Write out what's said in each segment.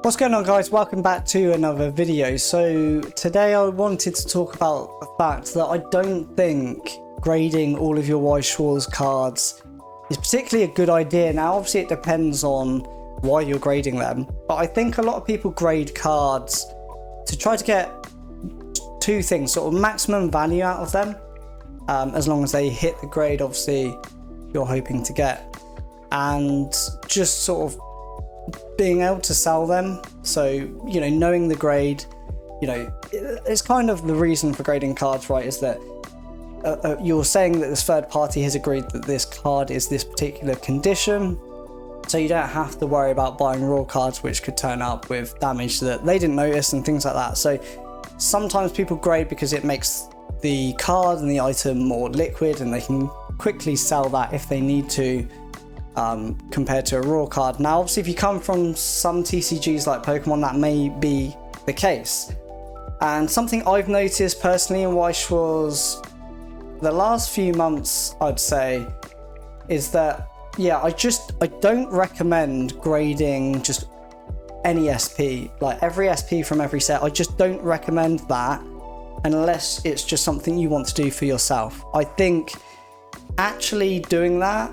What's going on, guys? Welcome back to another video. So today I wanted to talk about the fact that I don't think grading all of your Weiss Schwarz cards is particularly a good idea. Now obviously it depends on why you're grading them, but I think a lot of people grade cards to try to get two things, sort of maximum value out of them, as long as they hit the grade obviously you're hoping to get, and just sort of being able to sell them. So, you know, knowing the grade, you know, it's kind of the reason for grading cards, right, is that you're saying that this third party has agreed that this card is this particular condition, so you don't have to worry about buying raw cards which could turn up with damage that they didn't notice and things like that. So sometimes people grade because it makes the card and the item more liquid and they can quickly sell that if they need to, compared to a raw card. Now obviously if you come from some TCGs like Pokemon, that may be the case. And something I've noticed personally in Weiss Schwarz the last few months, I'd say, is that I don't recommend grading just any SP, like every SP from every set. I just don't recommend that unless it's just something you want to do for yourself. I think actually doing that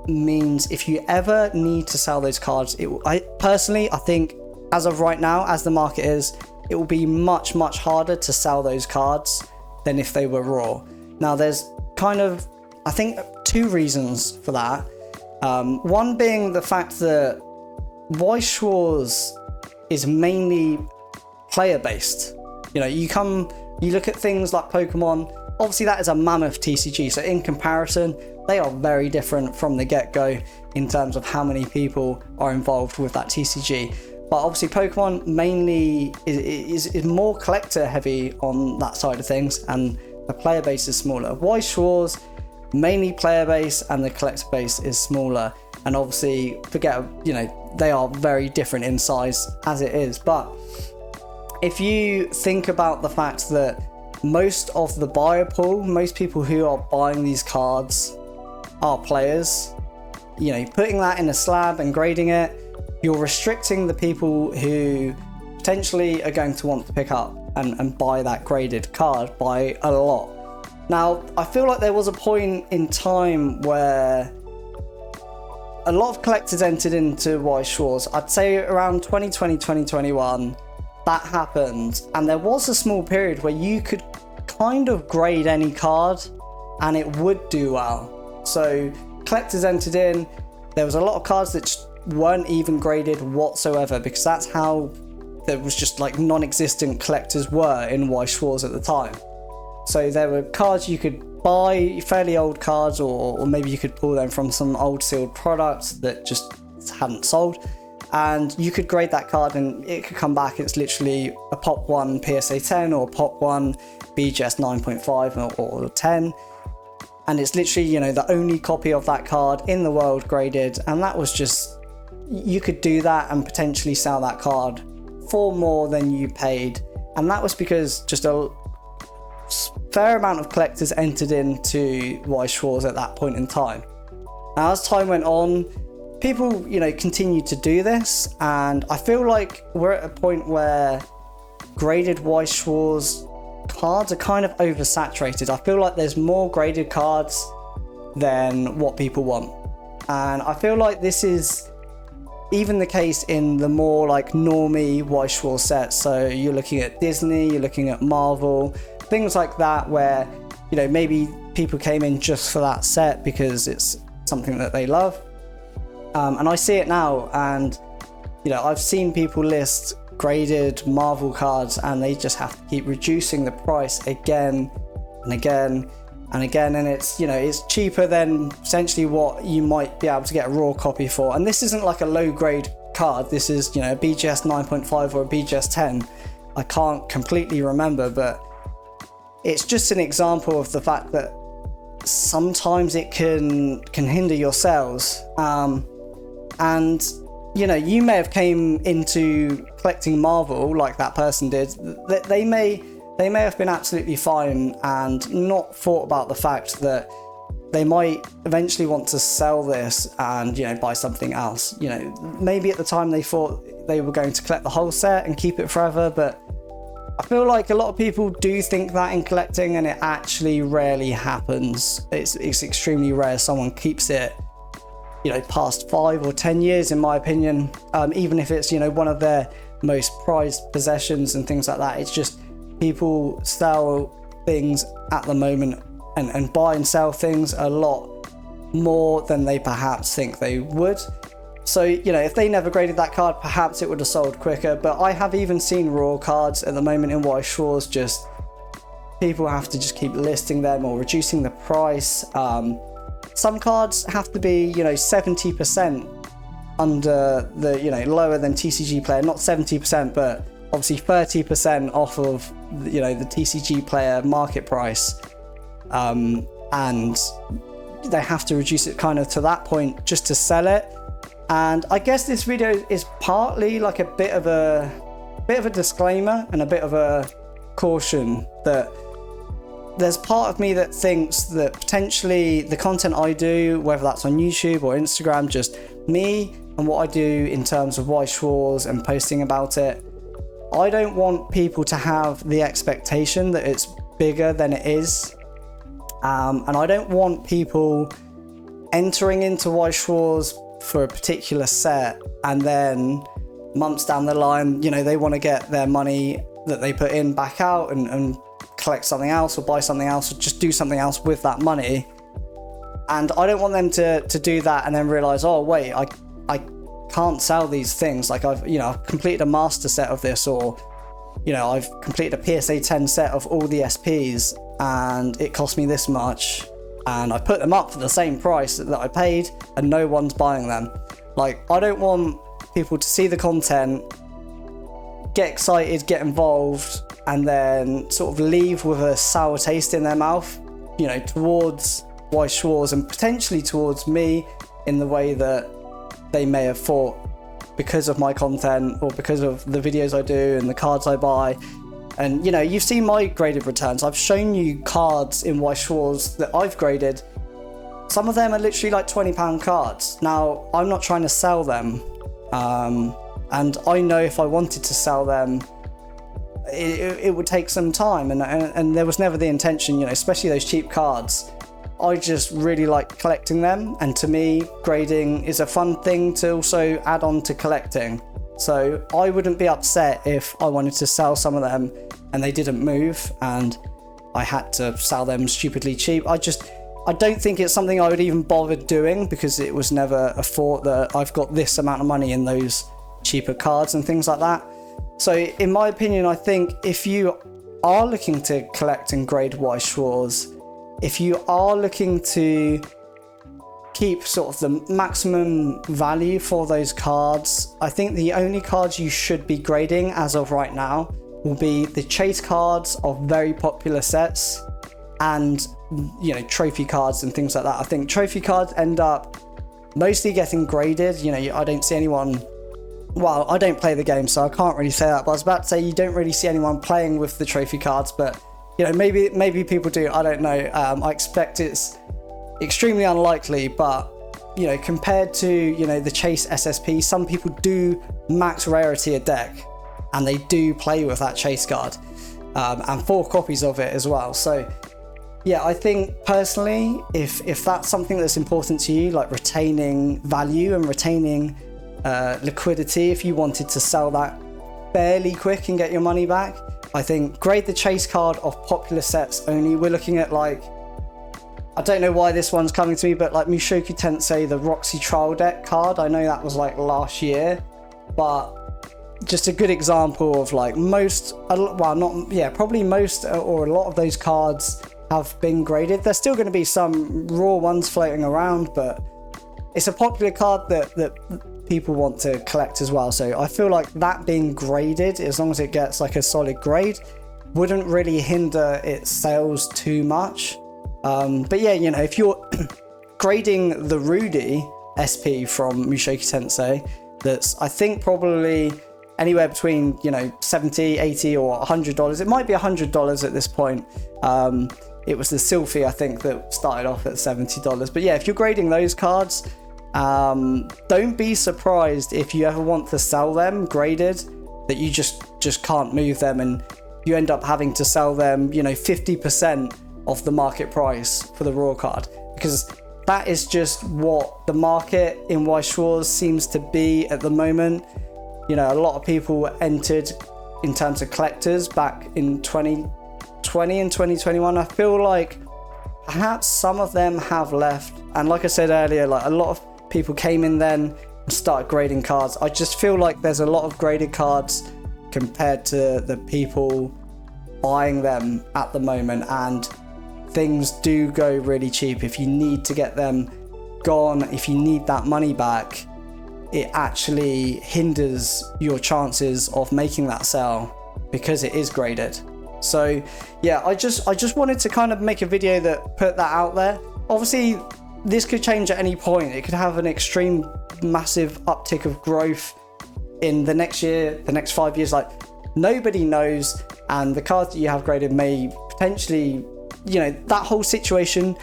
means if you ever need to sell those cards, I think as of right now, as the market is, it will be much harder to sell those cards than if they were raw. Now there's kind of, I think, two reasons for that. One being the fact that Weiss Schwarz is mainly player based. You know, you look at things like Pokemon, obviously that is a mammoth TCG, so in comparison they are very different from the get-go in terms of how many people are involved with that TCG. But obviously Pokemon mainly is more collector heavy on that side of things, and the player base is smaller. Weiss Schwarz, mainly player base, and the collector base is smaller. And obviously, they are very different in size as it is. But if you think about the fact that most of the buyer pool, most people who are buying these cards are players, you know, putting that in a slab and grading it, you're restricting the people who potentially are going to want to pick up and buy that graded card by a lot. Now, I feel like there was a point in time where a lot of collectors entered into Weiss Schwarz. I'd say around 2020, 2021, that happened. And there was a small period where you could kind of grade any card and it would do well. So collectors entered in, there was a lot of cards that just weren't even graded whatsoever, because that's how there was just like non-existent collectors were in Weiss Schwarz at the time. So there were cards you could buy, fairly old cards, or maybe you could pull them from some old sealed products that just hadn't sold, and you could grade that card and it could come back. It's literally a Pop 1 PSA 10 or Pop 1 BGS 9.5 or 10, and it's literally, you know, the only copy of that card in the world graded. And that was just, you could do that and potentially sell that card for more than you paid. And that was because just a fair amount of collectors entered into Weiss Schwarz at that point in time. Now as time went on, people, you know, continued to do this, and I feel like we're at a point where graded Weiss Schwarz cards are kind of oversaturated. I feel like there's more graded cards than what people want, and I feel like this is even the case in the more like normie Weiss Schwarz sets. So you're looking at Disney, you're looking at Marvel, things like that, where, you know, maybe people came in just for that set because it's something that they love. And I see it now, and, you know, I've seen people list graded Marvel cards and they just have to keep reducing the price again and again and again, and it's, you know, it's cheaper than essentially what you might be able to get a raw copy for. And this isn't like a low grade card, this is, you know, a BGS 9.5 or a BGS 10. I can't completely remember, but it's just an example of the fact that sometimes it can hinder your sales. And, you know, you may have came into collecting Marvel like that person did. They may have been absolutely fine and not thought about the fact that they might eventually want to sell this and, you know, buy something else. You know, maybe at the time they thought they were going to collect the whole set and keep it forever, but I feel like a lot of people do think that in collecting, and it actually rarely happens. It's extremely rare someone keeps it, you know, past 5 or 10 years, in my opinion. Even if it's, you know, one of their most prized possessions and things like that. It's just people sell things at the moment and buy and sell things a lot more than they perhaps think they would. So, you know, if they never graded that card, perhaps it would have sold quicker. But I have even seen raw cards at the moment in Weiss Schwarz, just people have to just keep listing them or reducing the price. Some cards have to be, you know, 70% under the, you know, lower than TCG player, not 70%, but obviously 30% off of, you know, the TCG player market price. And they have to reduce it kind of to that point just to sell it. And I guess this video is partly like a bit of a disclaimer and a bit of a caution that there's part of me that thinks that potentially the content I do, whether that's on YouTube or Instagram, just me and what I do in terms of Weiss Schwarz and posting about it, I don't want people to have the expectation that it's bigger than it is. And I don't want people entering into Weiss Schwarz for a particular set and then months down the line, you know, they want to get their money that they put in back out and collect something else or buy something else or just do something else with that money. And I don't want them to do that and then realize, oh wait, I can't sell these things. Like I've completed a master set of this, or, you know, I've completed a PSA 10 set of all the SPs and it cost me this much, and I put them up for the same price that I paid and no one's buying them. Like, I don't want people to see the content, get excited, get involved, and then sort of leave with a sour taste in their mouth, you know, towards Weiss Schwarz and potentially towards me in the way that they may have thought because of my content or because of the videos I do and the cards I buy. And, you know, you've seen my graded returns. I've shown you cards in Weiss Schwarz that I've graded. Some of them are literally like £20 cards. Now, I'm not trying to sell them. And I know if I wanted to sell them, it would take some time. And there was never the intention, you know, especially those cheap cards. I just really like collecting them. And to me, grading is a fun thing to also add on to collecting. So I wouldn't be upset if I wanted to sell some of them and they didn't move and I had to sell them stupidly cheap. I don't think it's something I would even bother doing because it was never a thought that I've got this amount of money in those cheaper cards and things like that. So in my opinion, I think if you are looking to collect and grade Weiss Schwarz, if you are looking to keep sort of the maximum value for those cards, I think the only cards you should be grading as of right now will be the chase cards of very popular sets and, you know, trophy cards and things like that. I think trophy cards end up mostly getting graded. You know, I don't see anyone, well, I don't play the game, so I can't really say that, but I was about to say you don't really see anyone playing with the trophy cards, but, you know, maybe people do, I don't know. I expect it's extremely unlikely, but, you know, compared to, you know, the chase SSP, some people do max rarity a deck and they do play with that chase card, and 4 copies of it as well. So yeah, I think personally, if that's something that's important to you, like retaining value and retaining liquidity, if you wanted to sell that fairly quick and get your money back, I think grade the chase card of popular sets only. We're looking at, like, I don't know why this one's coming to me, but like Mushoku Tensei, the Roxy Trial Deck card, I know that was like last year, but just a good example of like most, well, not, yeah, probably most or a lot of those cards have been graded. There's still going to be some raw ones floating around, but it's a popular card that people want to collect as well. So I feel like that being graded, as long as it gets like a solid grade, wouldn't really hinder its sales too much. But yeah, you know, if you're grading the Rudy SP from Mushoku Tensei, that's, I think, probably anywhere between, you know, $70, $80 or $100. It might be $100 at this point. It was the Sylphie, I think, that started off at $70. But yeah, if you're grading those cards Don't be surprised if you ever want to sell them graded, that you just can't move them and you end up having to sell them, you know, 50% of the market price for the raw card, because that is just what the market in Weiss Schwarz seems to be at the moment. You know, a lot of people entered in terms of collectors back in 2020 and 2021. I feel like perhaps some of them have left, and like I said earlier, like a lot of people came in then and started grading cards. I just feel like there's a lot of graded cards compared to the people buying them at the moment, and things do go really cheap. If you need to get them gone, if you need that money back, it actually hinders your chances of making that sale because it is graded. So yeah, I just wanted to kind of make a video that put that out there. Obviously this could change at any point. It could have an extreme massive uptick of growth in the next year, the next 5 years, like nobody knows. And the cards that you have graded may potentially, you know, that whole situation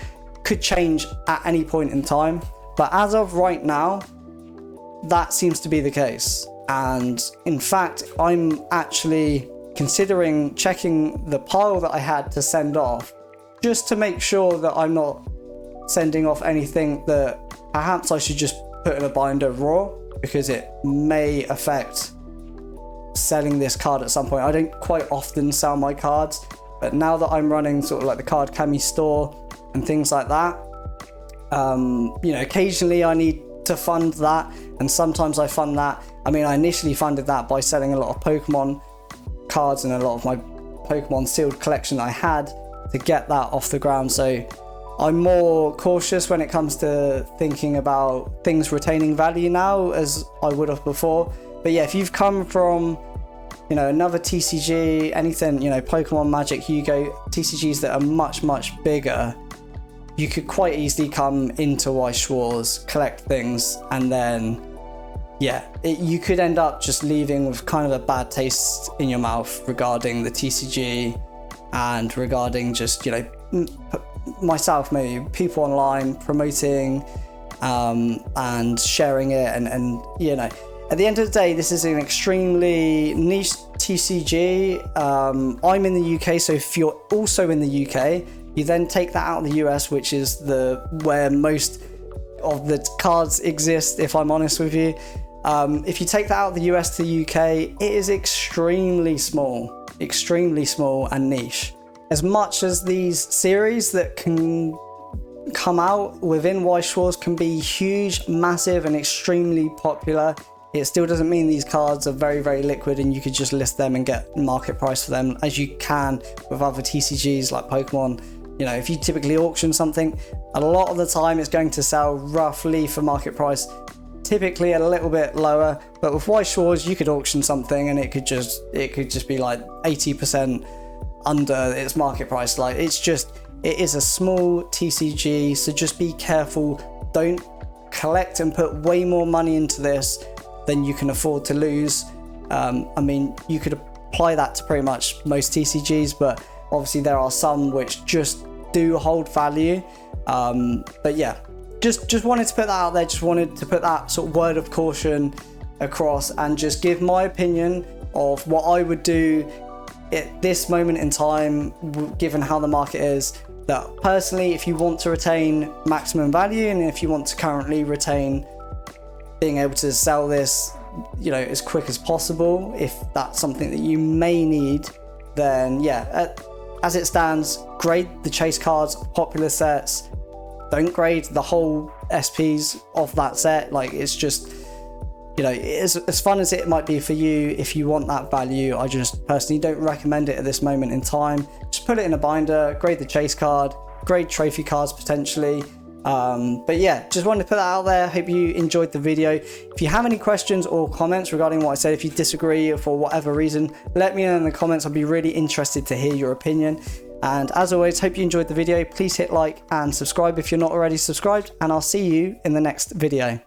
could change at any point in time. But as of right now, that seems to be the case. And in fact, I'm actually considering checking the pile that I had to send off, just to make sure that I'm not sending off anything that perhaps I should just put in a binder raw, because it may affect selling this card at some point. I don't quite often sell my cards, but now that I'm running sort of like the card cami store and things like that, you know, occasionally I need to fund that, and sometimes I fund that. I mean, I initially funded that by selling a lot of Pokemon cards and a lot of my Pokemon sealed collection I had to get that off the ground. So I'm more cautious when it comes to thinking about things retaining value now as I would have before. But yeah, if you've come from, you know, another TCG, anything, you know, Pokemon, Magic, Yu-Gi-Oh, TCGs that are much bigger, you could quite easily come into Weiss Schwarz, collect things, and then yeah, you could end up just leaving with kind of a bad taste in your mouth regarding the TCG and regarding just, you know, myself, maybe people online promoting and sharing it, and you know, at the end of the day, this is an extremely niche TCG. I'm in the UK, so if you're also in the UK, you then take that out of the US, which is where most of the cards exist, if I'm honest with you. If you take that out of the US to the UK, it is extremely small and niche. As much as these series that can come out within Weiss Schwarz can be huge, massive, and extremely popular, it still doesn't mean these cards are very liquid and you could just list them and get market price for them as you can with other TCGs like Pokemon. You know, if you typically auction something, a lot of the time it's going to sell roughly for market price, typically a little bit lower. But with Weiss Schwarz, you could auction something and it could just be like 80% under its market price. Like, it is a small TCG, so just be careful. Don't collect and put way more money into this than you can afford to lose. I mean, you could apply that to pretty much most TCGs, but obviously there are some which just do hold value. But yeah, just wanted to put that out there. Just wanted to put that sort of word of caution across and just give my opinion of what I would do at this moment in time, given how the market is. That personally, if you want to retain maximum value and if you want to currently retain being able to sell this, you know, as quick as possible, if that's something that you may need, then yeah, as it stands, grade the chase cards, popular sets. Don't grade the whole SPs of that set. Like, it's just, you know, as fun as it might be for you, if you want that value, I just personally don't recommend it at this moment in time. Just put it in a binder, grade the chase card, grade trophy cards potentially. But yeah, just wanted to put that out there. Hope you enjoyed the video. If you have any questions or comments regarding what I said, if you disagree for whatever reason, let me know in the comments. I'd be really interested to hear your opinion. And as always, hope you enjoyed the video. Please hit like and subscribe if you're not already subscribed, and I'll see you in the next video.